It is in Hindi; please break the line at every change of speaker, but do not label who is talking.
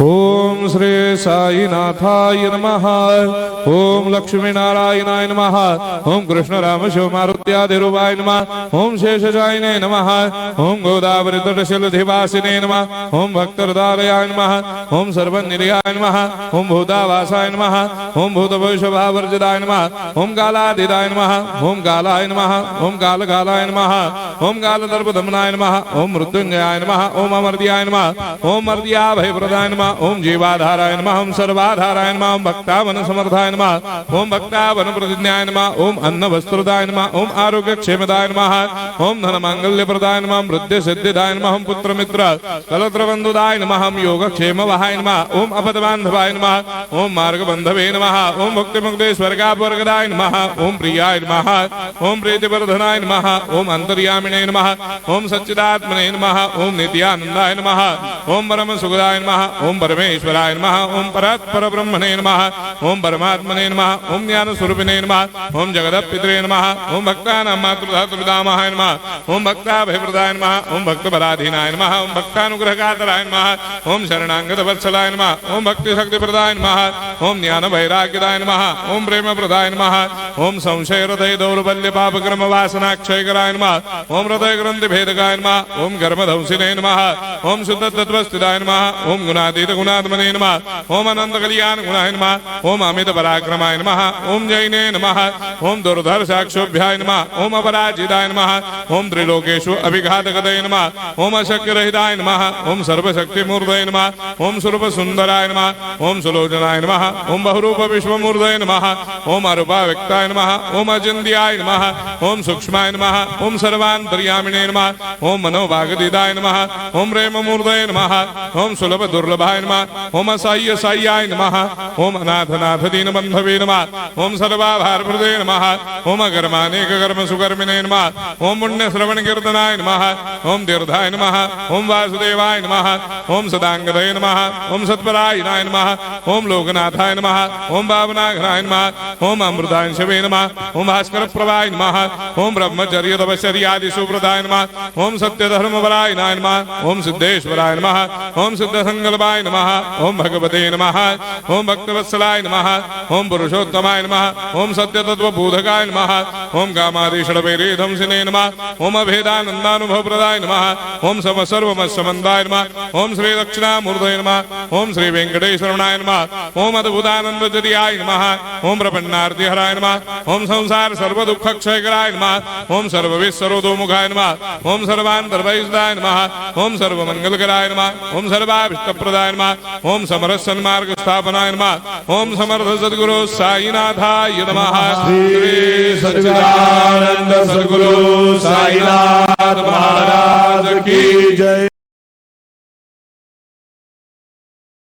ओम श्री साईनाथाय नमः। ओम लक्ष्मी नारायणाय नमः। ओम कृष्ण राम शिव मारुत्यादिरूपाय नमः। ओम शेषजायिने नमः। ओम गोदावरी तटशिलधिवासिने नमः। ओम भक्तहृदयाय नमः। ओम सर्वनिलयाय नमः। ओम भूतावासाय नमः। ओम भूतभविष्यभावर्जिताय नमः। ओम कालातीताय नमः। ओम कालाय नमः। ओम कालकालाय नमः। ओम कालदर्पदमनाय नमः। ओम मृत्युंजयाय नमः। ओम अमर्त्याय नमः। ओम मर्त्याभयप्रदाय नमः। ओम जीवाधाराय नमः। ओम सर्वाधाराय नमः। ओम भक्तावन समर्थाय नमः। ओम भक्तावन प्रतिज्ञाय नमः। ओम अन्न वस्त्रदाय नमः। ओम आरोग्य क्षेमदाय नमः। ओम धन मांगल्य प्रदाय नमः। ओम वृद्धि सिद्धिदाय नमः। ओम पुत्र मित्र कलत्र बंधुदाय नमः। ओम योग क्षेम वहाय नमः। ओम अपद बांधवाय नमः। ओम मार्ग बंधवे नमः। ओम भक्ति मुक्ति स्वर्गापवर्गदाय नमः। ओम प्रियाय नमः। ओम प्रीतिवर्धनाय नमः। ओम अंतर्यामिने नमः। ओम सच्चिदात्मने नमः। ओम नित्यानंदाय नमः। ओम परम सुखदाय नमः। ओम परमेश्वराय नमः। ओम परात्पर ब्रह्मणे नमः। ओम परमात्मने नमः। ओम ज्ञान स्वरूपिणे नमः। ओम जगदपितरे नमः। ओम भक्तानां मातृधातुर्पितामहाय नमः। ओम भक्ताभयप्रदाय नमः। ओम भक्तपराधीनाय नमः। ओम भक्तानुग्रहकातराय नमः। ओम शरणागत वत्सलाय नमः। ओम भक्ति शक्ति प्रदाय नमः। ओम ज्ञान वैराग्यदाय नमः। ओम प्रेम प्रदाय नमः। ओम संशय हृदय दौर्बल्य पापक्रम वासना क्षयकराय नमः। ओम हृदय ग्रंथि भेदकाय नमः। ओम कर्मधंसिने नमः। ओम शुद्ध तत्वस्थिताय नमः। ओम गुणातीत गुणात्मने नमः। ओम अनंत कल्याण गुणाय नमः। ओम अमित पराक्रमाय नमः। ओम जैने नमः। ओम दुर्धर साक्षोभ्याय नमः। ओम अपराजिताय नमः। ओम त्रिलोकेषु अभिघातगतये नमः। ओम अशक्य रहिताय नमः। ओम सर्वशक्ति मूर्तये नमः। ओम स्वरूप सुंदराय नमः। ओम सुलोचनाय नमः। ओम बहुरूप विश्वमूर्तये नमः। ओम अरूपाव्यक्ताय नमः। ओम अचिन्त्याय नमः। ओम सूक्ष्माय नमः। ओम सर्वान्तर्यामिने नमः। ओम मनोभागदिदाय नमः। ओम प्रेम मूर्तये नमः। ओम सुलभ दुर्लभाय नमः। ओम असह्य सह्याय नमः। ओम अनाथनाथ दीन बंधवे नमः। ओम सर्वाभारप्रदे नमः। ओम अकर्मानेक कर्म सुकर्मिणे नमः। ओम पुण्य श्रवण कीर्तनाय नमः। ओम तीर्थाय नमः। ओम वासुदेवाय नमः। ओम सदांगदये नमः। ओम सत्परायणाय नमः। ओम लोकनाथाय नमः। ओम भावनाघनाय नमः। ओम अमृतांशवे नमः। ओम भास्कर प्रभाय नमः। ओम ब्रह्मचर्य तपश्चर्यादि सुप्रदाय नमः। ओम सत्य धर्मपरायणाय नमः। ओम सिद्धेश्वराय नमः। ओम सिद्ध संकल्पाय नमः। ओम भगवते नमः। ओम भक्तवत्सलाय नमः। ओम पुरुषोत्तमाय नमः। ओम सत्य तत्व बोधकाय नमः। ओम कामादिषडभैरेधंसिने नमः। ओम अभेदानंदानुभव प्रदाय नमः। ओम सर्वमस्समन्दाय नमः। ओम श्री दक्षिणामूर्तये नमः। ओम श्री वेंकटेश्वरनाय नमः। ओम अद्भुतानंदजरियाय नमः। ओम प्रपन्नार्तिहराय नमः। ओम संसार सर्व दुख क्षयकराय नमः। ओम सर्वविस्सरोदोमुखाय नमः। ओम सर्वान्तर्वैसदाय नमः। ओम सर्वमंगलकराय नमः। ओम सर्वाभीष्टप्रदाय नमः। ओम समरस सन्मार्ग स्थापनाय नमः। ओम समर्थ सद्गुरु साईनाथाय नमः।
श्री सच्चिदानंद सद्गुरु साईनाथ महाराज की जय।